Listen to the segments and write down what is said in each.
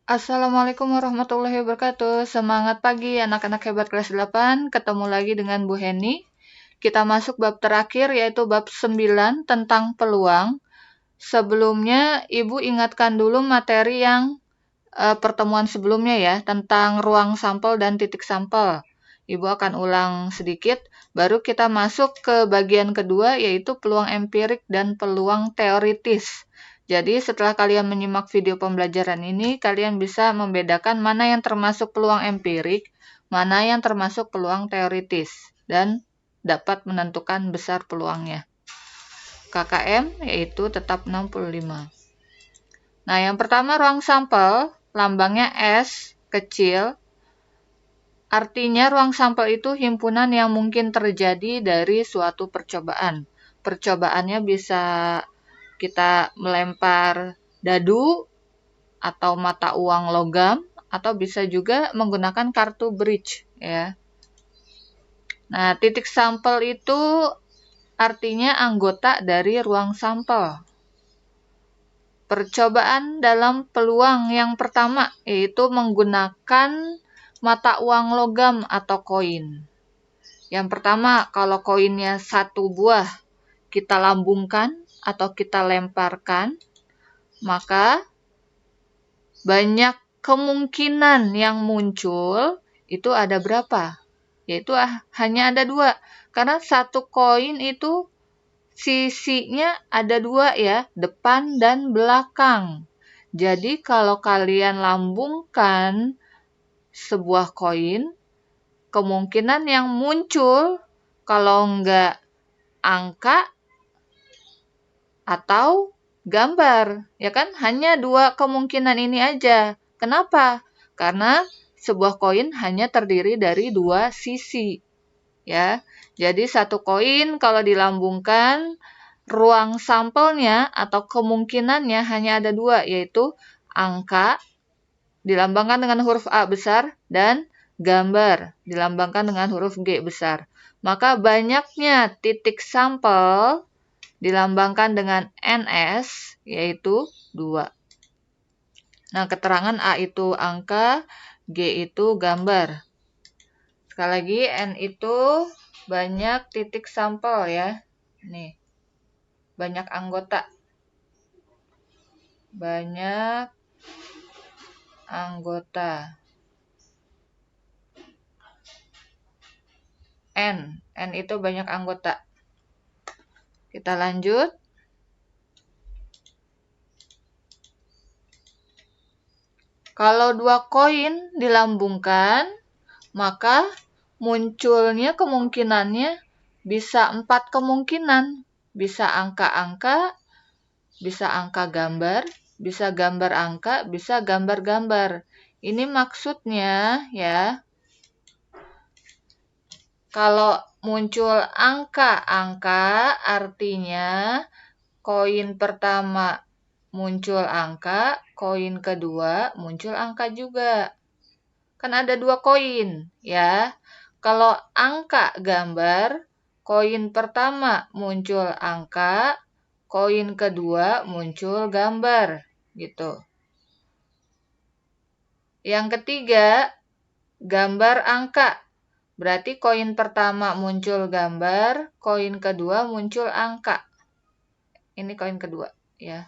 Assalamualaikum warahmatullahi wabarakatuh. Semangat pagi anak-anak hebat kelas 8. Ketemu lagi dengan Bu Heni. Kita masuk bab terakhir yaitu bab 9 tentang peluang. Sebelumnya Ibu ingatkan dulu materi yang pertemuan sebelumnya ya, tentang ruang sampel dan titik sampel. Ibu akan ulang sedikit, baru kita masuk ke bagian kedua yaitu peluang empirik dan peluang teoritis. Jadi setelah kalian menyimak video pembelajaran ini, kalian bisa membedakan mana yang termasuk peluang empirik, mana yang termasuk peluang teoritis, dan dapat menentukan besar peluangnya. KKM yaitu tetap 65. Nah, yang pertama ruang sampel, lambangnya S kecil. Artinya ruang sampel itu himpunan yang mungkin terjadi dari suatu percobaan. Percobaannya bisa kita melempar dadu atau mata uang logam, atau bisa juga menggunakan kartu bridge ya. Nah, titik sampel itu artinya anggota dari ruang sampel. Percobaan dalam peluang yang pertama yaitu menggunakan mata uang logam atau koin. Yang pertama, kalau koinnya satu buah kita lambungkan atau kita lemparkan, maka banyak kemungkinan yang muncul itu ada berapa? Yaitu hanya ada 2. Karena satu koin itu sisinya ada 2 ya, depan dan belakang. Jadi kalau kalian lambungkan sebuah koin, kemungkinan yang muncul kalau enggak angka atau gambar, ya kan? Hanya 2 kemungkinan ini aja. Kenapa? Karena sebuah koin hanya terdiri dari 2 sisi, ya. Jadi satu koin kalau dilambungkan, ruang sampelnya atau kemungkinannya hanya ada 2, yaitu angka dilambangkan dengan huruf A besar dan gambar dilambangkan dengan huruf G besar. Maka banyaknya titik sampel dilambangkan dengan NS, yaitu 2. Nah, keterangan A itu angka, G itu gambar. Sekali lagi, N itu banyak titik sampel ya. Nih, banyak anggota. Banyak anggota. N itu banyak anggota. Kita lanjut. Kalau 2 koin dilambungkan, maka munculnya kemungkinannya bisa 4 kemungkinan. Bisa angka-angka, bisa angka gambar, bisa gambar angka, bisa gambar-gambar. Ini maksudnya ya, kalau muncul angka-angka artinya koin pertama muncul angka, koin kedua muncul angka juga. Kan ada 2 koin, ya. Kalau angka gambar, koin pertama muncul angka, koin kedua muncul gambar, gitu. Yang ketiga, gambar angka. Berarti koin pertama muncul gambar, koin kedua muncul angka. Ini koin kedua, ya.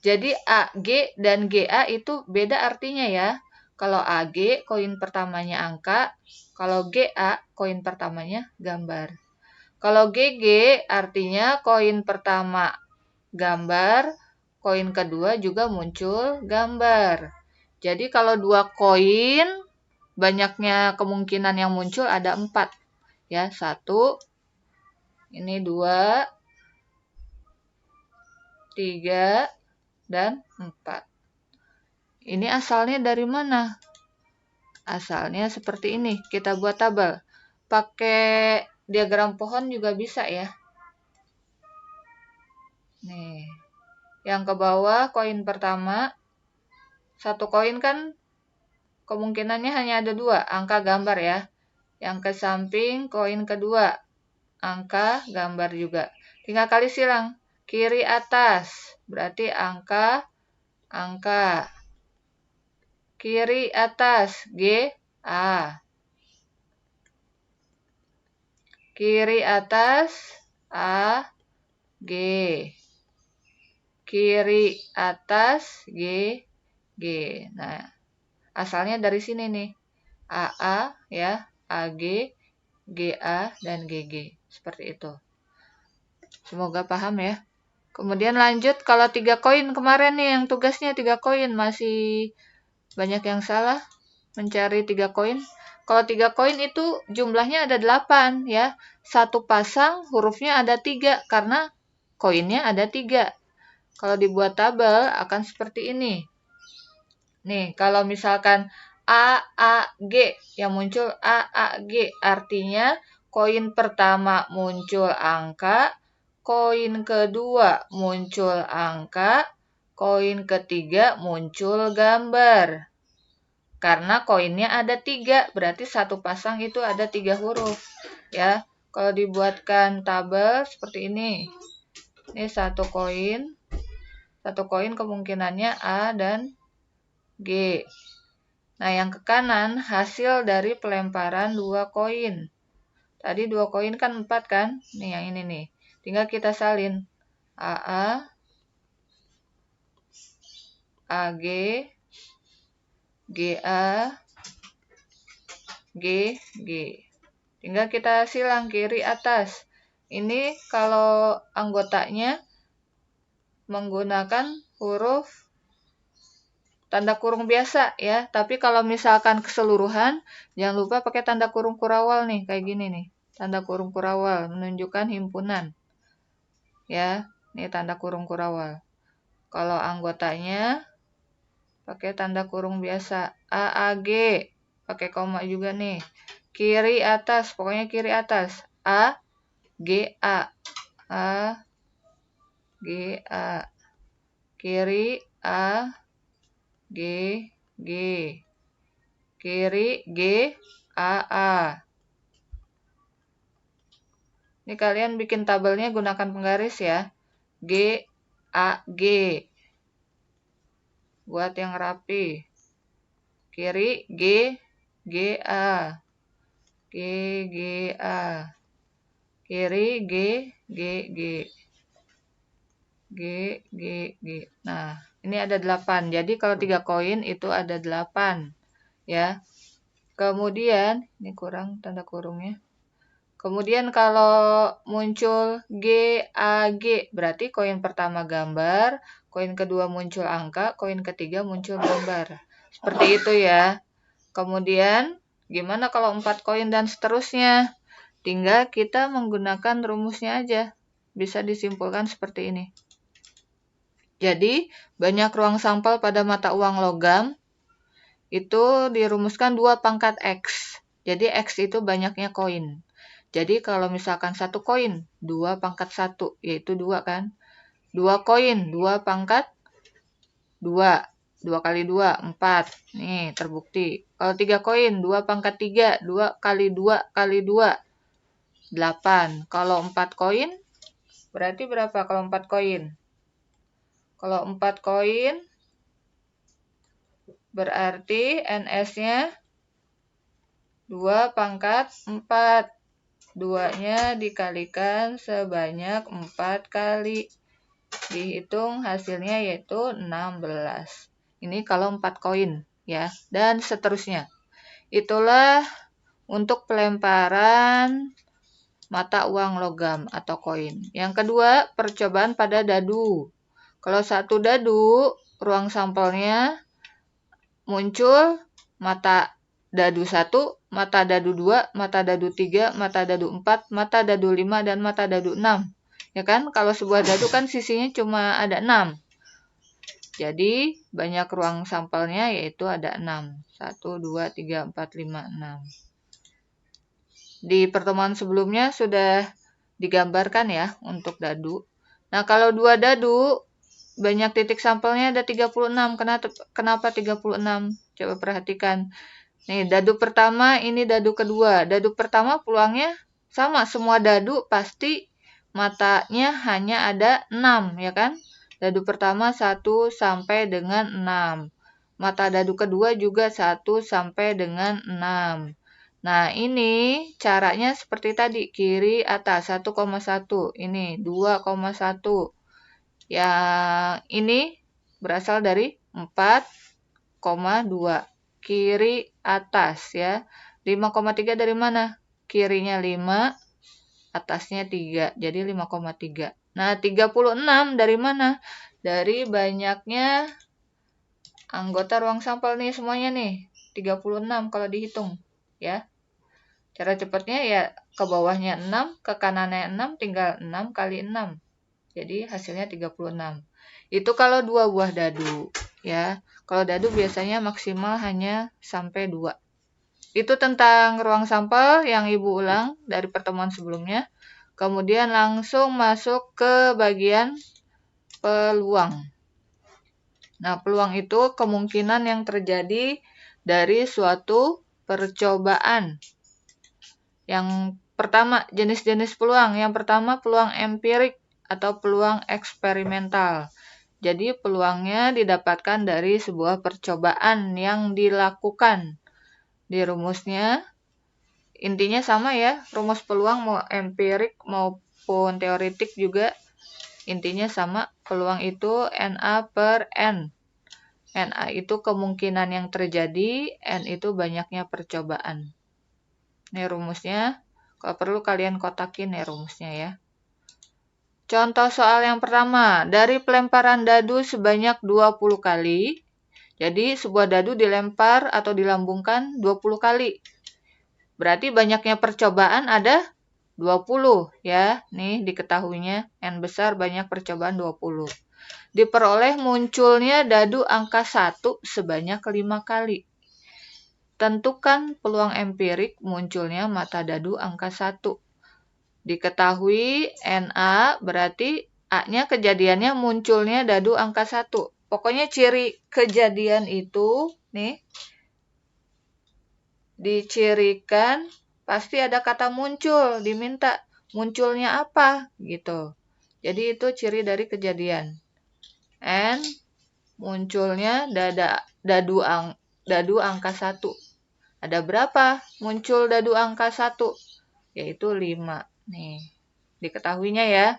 Jadi AG dan GA itu beda artinya ya. Kalau AG koin pertamanya angka, kalau GA koin pertamanya gambar. Kalau GG artinya koin pertama gambar, koin kedua juga muncul gambar. Jadi kalau 2 koin, banyaknya kemungkinan yang muncul ada 4. Ya, 1, ini 2, 3, dan 4. Ini asalnya dari mana? Asalnya seperti ini. Kita buat tabel. Pakai diagram pohon juga bisa ya. Nih. Yang ke bawah koin pertama. Satu koin kan kemungkinannya hanya ada 2. Angka gambar ya. Yang ke samping koin kedua. Angka gambar juga. Tinggal kali silang. Kiri atas. Berarti angka. Kiri atas, G, A. Kiri atas, A, G. Kiri atas, G, G. Nah, asalnya dari sini nih. AA, ya, AG, GA, dan GG. Seperti itu. Semoga paham ya. Kemudian lanjut, kalau 3 koin kemarin nih, yang tugasnya 3 koin, masih banyak yang salah mencari 3 koin. Kalau 3 koin itu jumlahnya ada 8 ya. Satu pasang hurufnya ada 3 karena koinnya ada 3. Kalau dibuat tabel akan seperti ini. Nih, kalau misalkan AAG yang muncul AAG artinya koin pertama muncul angka, koin kedua muncul angka, koin ketiga muncul gambar. Karena koinnya ada 3, berarti satu pasang itu ada 3 huruf. Ya, kalau dibuatkan tabel seperti ini. Ini satu koin kemungkinannya A dan G. Nah, yang ke kanan hasil dari pelemparan 2 koin. Tadi 2 koin kan 4 kan? Nih yang ini nih. Tinggal kita salin. AA, AG, GA, GG. Tinggal kita silang kiri atas. Ini kalau anggotanya menggunakan huruf tanda kurung biasa ya. Tapi kalau misalkan keseluruhan, jangan lupa pakai tanda kurung kurawal nih, kayak gini nih. Tanda kurung kurawal menunjukkan himpunan. Ya, ini tanda kurung kurawal. Kalau anggotanya pakai tanda kurung biasa. AAG, pakai koma juga nih. Kiri atas, pokoknya kiri atas. A, G, A. A, G, A. Kiri, A, G, G. Kiri, G, A, A. Ini kalian bikin tabelnya gunakan penggaris ya. G, A, G. Buat yang rapi. Kiri, G, G, A. G, G, A. Kiri, G, G, G. G, G, G. Nah, ini ada 8. Jadi kalau 3 koin itu ada 8. Ya. Kemudian, ini kurang tanda kurungnya. Kemudian kalau muncul G, A, G, berarti koin pertama gambar, koin kedua muncul angka, koin ketiga muncul gambar. Seperti itu ya. Kemudian, gimana kalau 4 koin dan seterusnya? Tinggal kita menggunakan rumusnya aja. Bisa disimpulkan seperti ini. Jadi, banyak ruang sampel pada mata uang logam itu dirumuskan 2 pangkat X. Jadi, X itu banyaknya koin. Jadi, kalau misalkan 1 koin, 2 pangkat 1, yaitu 2 kan. 2 koin, 2 pangkat 2. 2 kali 2, 4. Nih, terbukti. Kalau 3 koin, 2 pangkat 3, 2 kali 2 kali 2. 8. Kalau 4 koin, berarti berapa kalau 4 koin? Kalau 4 koin, berarti NS-nya 2 pangkat 4. 2-nya dikalikan sebanyak 4 kali. Dihitung hasilnya yaitu 16. Ini kalau 4 koin ya, dan seterusnya. Itulah untuk pelemparan mata uang logam atau koin. Yang kedua, percobaan pada dadu. Kalau satu dadu, ruang sampelnya muncul mata dadu 1, mata dadu 2, mata dadu 3, mata dadu 4, mata dadu 5, dan mata dadu 6. Ya kan? Kalau sebuah dadu kan sisinya cuma ada 6. Jadi, banyak ruang sampelnya yaitu ada 6. 1, 2, 3, 4, 5, 6. Di pertemuan sebelumnya sudah digambarkan ya untuk dadu. Nah, kalau 2 dadu, banyak titik sampelnya ada 36. Kenapa 36? Coba perhatikan. Nih, dadu pertama, ini dadu kedua. Dadu pertama peluangnya sama. Semua dadu pasti matanya hanya ada 6, ya kan? Dadu pertama 1 sampai dengan 6. Mata dadu kedua juga 1 sampai dengan 6. Nah, ini caranya seperti tadi, kiri atas 1,1. Ini 2,1. Yang ini berasal dari 4,2. Kiri atas ya. 5,3 dari mana? Kirinya 5, atasnya 3. Jadi 5,3. Nah, 36 dari mana? Dari banyaknya anggota ruang sampel nih semuanya nih. 36 kalau dihitung ya. Cara cepatnya ya ke bawahnya 6, ke kanannya 6, tinggal 6 kali 6. Jadi hasilnya 36. Itu kalau 2 buah dadu ya. Kalau dadu biasanya maksimal hanya sampai 2. Itu tentang ruang sampel yang Ibu ulang dari pertemuan sebelumnya. Kemudian langsung masuk ke bagian peluang. Nah, peluang itu kemungkinan yang terjadi dari suatu percobaan. Yang pertama, jenis-jenis peluang. Yang pertama, peluang empirik atau peluang eksperimental. Jadi, peluangnya didapatkan dari sebuah percobaan yang dilakukan. Di rumusnya, intinya sama ya, rumus peluang mau empirik maupun teoretik juga, intinya sama, peluang itu NA per N. NA itu kemungkinan yang terjadi, N itu banyaknya percobaan. Ini rumusnya, kalau perlu kalian kotakin ya rumusnya ya. Contoh soal yang pertama, dari pelemparan dadu sebanyak 20 kali, jadi sebuah dadu dilempar atau dilambungkan 20 kali. Berarti banyaknya percobaan ada 20 ya. Nih diketahuinya N besar banyak percobaan 20. Diperoleh munculnya dadu angka 1 sebanyak 5 kali. Tentukan peluang empirik munculnya mata dadu angka 1. Diketahui NA berarti A-nya kejadiannya munculnya dadu angka 1. Pokoknya ciri kejadian itu nih dicirikan pasti ada kata muncul, diminta munculnya apa gitu. Jadi itu ciri dari kejadian. N munculnya dadu angka 1. Ada berapa muncul dadu angka 1? Yaitu 5. Nih, diketahuinya ya.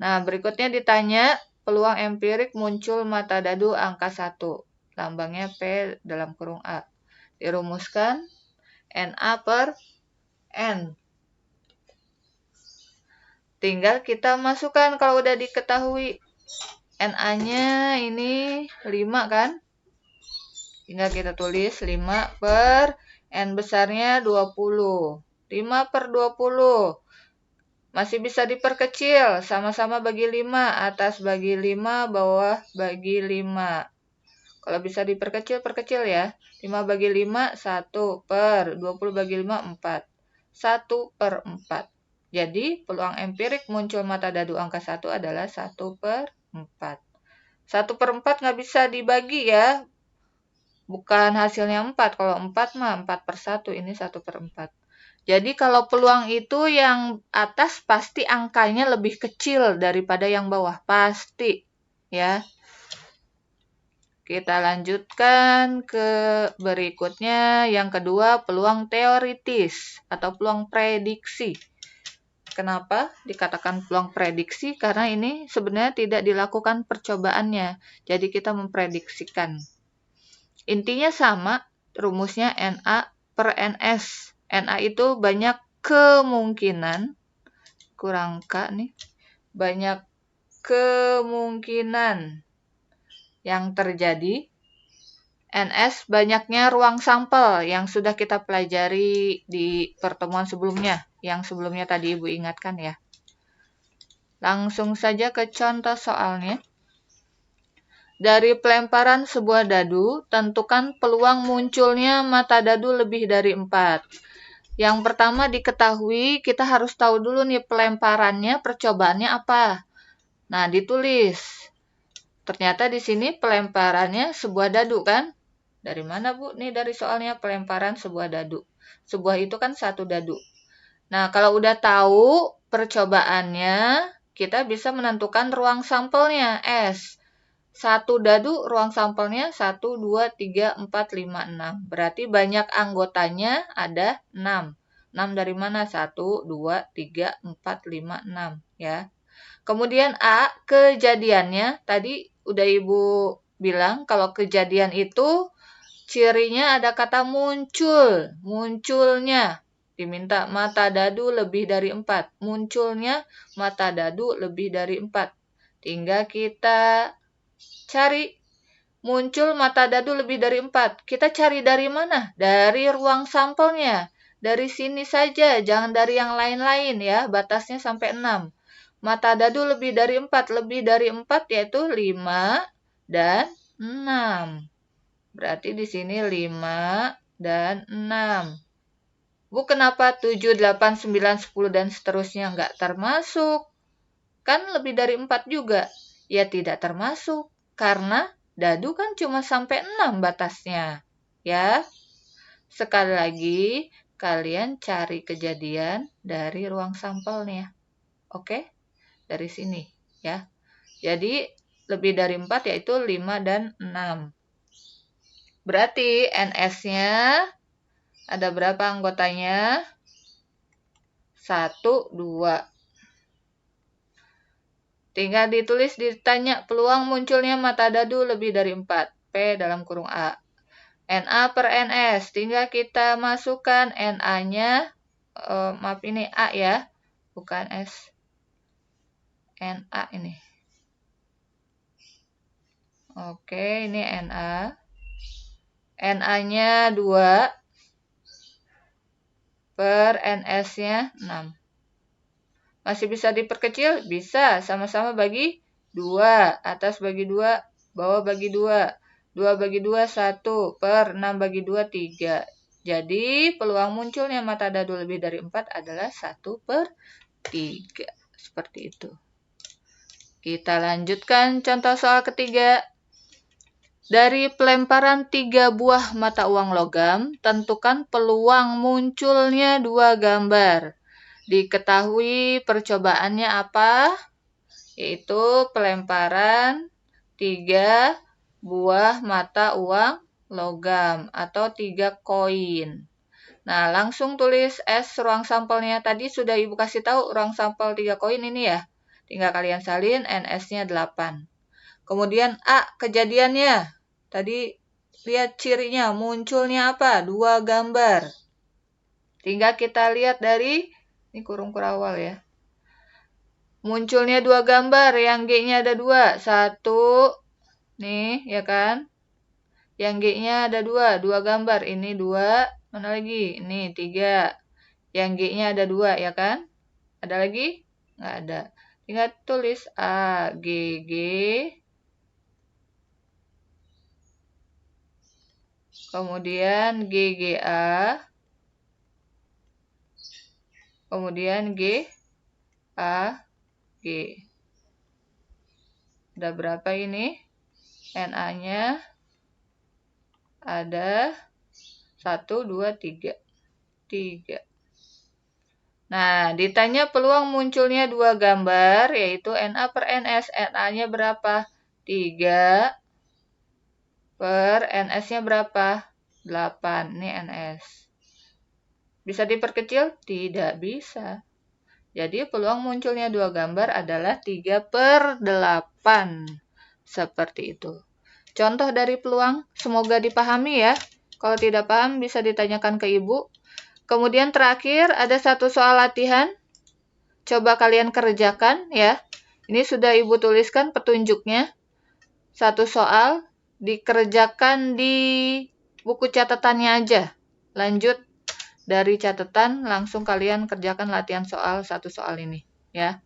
Nah, berikutnya ditanya peluang empirik muncul mata dadu angka 1. Lambangnya P dalam kurung A. Dirumuskan NA per N. Tinggal kita masukkan kalau udah diketahui. NA-nya ini 5 kan? Tinggal kita tulis 5 per N besarnya 20. 5 per 20. Masih bisa diperkecil. Sama-sama bagi 5. Atas bagi 5, bawah bagi 5. Kalau bisa diperkecil, perkecil ya. 5 bagi 5, 1 per 20 bagi 5, 4. 1 per 4. Jadi, peluang empirik muncul mata dadu angka 1 adalah 1 per 4. 1 per 4 nggak bisa dibagi ya. Bukan hasilnya 4. Kalau 4 mah 4 per 1. Ini 1 per 4. Jadi kalau peluang itu yang atas pasti angkanya lebih kecil daripada yang bawah. Pasti. Ya. Kita lanjutkan ke berikutnya. Yang kedua, peluang teoritis atau peluang prediksi. Kenapa dikatakan peluang prediksi? Karena ini sebenarnya tidak dilakukan percobaannya. Jadi kita memprediksikan. Intinya sama, rumusnya NA per NS. NA itu banyak kemungkinan, kurang K nih, banyak kemungkinan yang terjadi. NS banyaknya ruang sampel yang sudah kita pelajari di pertemuan sebelumnya, yang sebelumnya tadi Ibu ingatkan ya. Langsung saja ke contoh soalnya. Dari pelemparan sebuah dadu, tentukan peluang munculnya mata dadu lebih dari 4. Yang pertama diketahui, kita harus tahu dulu nih pelemparannya, percobaannya apa. Nah, ditulis. Ternyata di sini pelemparannya sebuah dadu kan? Dari mana Bu? Nih dari soalnya pelemparan sebuah dadu. Sebuah itu kan satu dadu. Nah, kalau udah tahu percobaannya, kita bisa menentukan ruang sampelnya, S. Satu dadu ruang sampelnya 1, 2, 3, 4, 5, 6. Berarti banyak anggotanya ada 6. 6 dari mana? 1, 2, 3, 4, 5, 6. Ya. Kemudian A, kejadiannya. Tadi udah Ibu bilang kalau kejadian itu cirinya ada kata muncul. Munculnya. Diminta mata dadu lebih dari 4. Munculnya mata dadu lebih dari 4. Tinggal kita cari muncul mata dadu lebih dari 4. Kita cari dari mana? Dari ruang sampelnya. Dari sini saja, jangan dari yang lain-lain ya. Batasnya sampai 6. Mata dadu lebih dari 4. Lebih dari 4 yaitu 5 dan 6. Berarti di sini 5 dan 6. Bu, kenapa 7, 8, 9, 10 dan seterusnya nggak termasuk? Kan lebih dari 4 juga. Ya tidak termasuk. Karena dadu kan cuma sampai 6 batasnya. Ya. Sekali lagi, kalian cari kejadian dari ruang sampelnya. Oke? Dari sini. Ya. Jadi, lebih dari 4 yaitu 5 dan 6. Berarti NS-nya ada berapa anggotanya? 1, 2. Tinggal ditulis, ditanya peluang munculnya mata dadu lebih dari 4. P dalam kurung A. NA per NS. Tinggal kita masukkan NA-nya. Maaf ini A ya. Bukan S. NA ini. Oke, ini NA. NA-nya 2. Per NS-nya 6. Masih bisa diperkecil? Bisa. Sama-sama bagi 2. Atas bagi 2, bawah bagi 2. 2 bagi 2, 1. Per 6 bagi 2, 3. Jadi, peluang munculnya mata dadu lebih dari 4 adalah 1 per 3. Seperti itu. Kita lanjutkan contoh soal ketiga. Dari pelemparan 3 buah mata uang logam, tentukan peluang munculnya 2 gambar. Diketahui percobaannya apa? Yaitu pelemparan 3 buah mata uang logam atau 3 koin. Nah, langsung tulis S ruang sampelnya. Tadi sudah Ibu kasih tahu ruang sampel 3 koin ini ya. Tinggal kalian salin, NS-nya 8. Kemudian A, kejadiannya. Tadi lihat cirinya, munculnya apa? 2 gambar. Tinggal kita lihat dari ini kurung kurawal ya. Munculnya 2 gambar, yang G-nya ada 2. 1, nih ya kan. Yang G-nya ada 2, 2 gambar. Ini 2, mana lagi? Ini 3. Yang G-nya ada 2 ya kan. Ada lagi? Nggak ada. Tinggal tulis A, G, G. Kemudian G, G, A. Kemudian G, A, G. Ada berapa ini? NA-nya ada 1, 2, 3. 3. Nah, ditanya peluang munculnya 2 gambar, yaitu NA per NS. NA-nya berapa? 3 per NS-nya berapa? 8. Ini NS. Bisa diperkecil? Tidak bisa. Jadi peluang munculnya 2 gambar adalah 3 per 8. Seperti itu. Contoh dari peluang, semoga dipahami ya. Kalau tidak paham bisa ditanyakan ke Ibu. Kemudian terakhir ada satu soal latihan. Coba kalian kerjakan ya. Ini sudah Ibu tuliskan petunjuknya. Satu soal dikerjakan di buku catatannya aja. Lanjut dari catatan langsung kalian kerjakan latihan soal satu soal ini ya.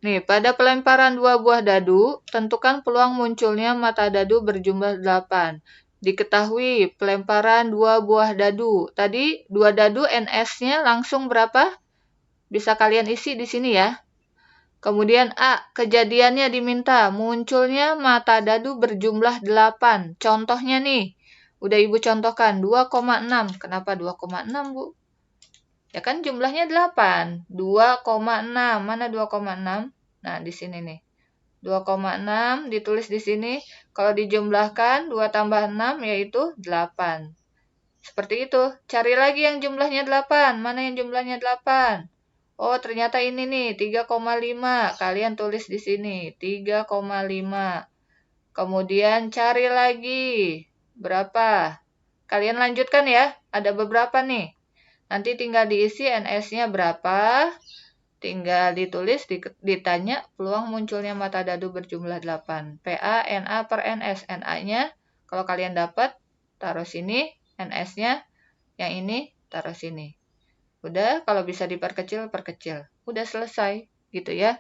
Nih, pada pelemparan 2 buah dadu, tentukan peluang munculnya mata dadu berjumlah 8. Diketahui pelemparan 2 buah dadu. Tadi 2 dadu NS-nya langsung berapa? Bisa kalian isi di sini ya. Kemudian A, kejadiannya diminta munculnya mata dadu berjumlah 8. Contohnya nih, udah Ibu contohkan 2,6. Kenapa 2,6, Bu? Ya kan jumlahnya 8. 2,6. Mana 2,6? Nah, di sini nih. 2,6 ditulis di sini. Kalau dijumlahkan 2 tambah 6 yaitu 8. Seperti itu. Cari lagi yang jumlahnya 8. Mana yang jumlahnya 8? Oh, ternyata ini nih 3,5. Kalian tulis di sini 3,5. Kemudian cari lagi. Berapa? Kalian lanjutkan ya. Ada beberapa nih. Nanti tinggal diisi NS-nya berapa. Tinggal ditulis, ditanya peluang munculnya mata dadu berjumlah 8. PA, NA per NS. NA-nya kalau kalian dapat, taruh sini. NS-nya yang ini, taruh sini. Udah, kalau bisa diperkecil, perkecil. Udah selesai, gitu ya.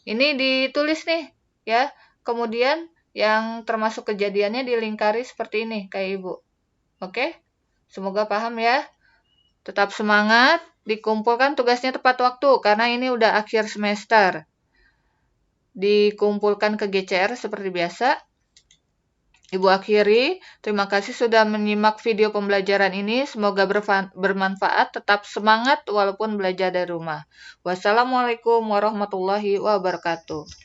Ini ditulis nih, ya. Kemudian yang termasuk kejadiannya dilingkari seperti ini, kayak Ibu. Oke? Semoga paham ya. Tetap semangat, dikumpulkan tugasnya tepat waktu, karena ini udah akhir semester. Dikumpulkan ke GCR seperti biasa. Ibu akhiri, terima kasih sudah menyimak video pembelajaran ini. Semoga bermanfaat, tetap semangat walaupun belajar dari rumah. Wassalamualaikum warahmatullahi wabarakatuh.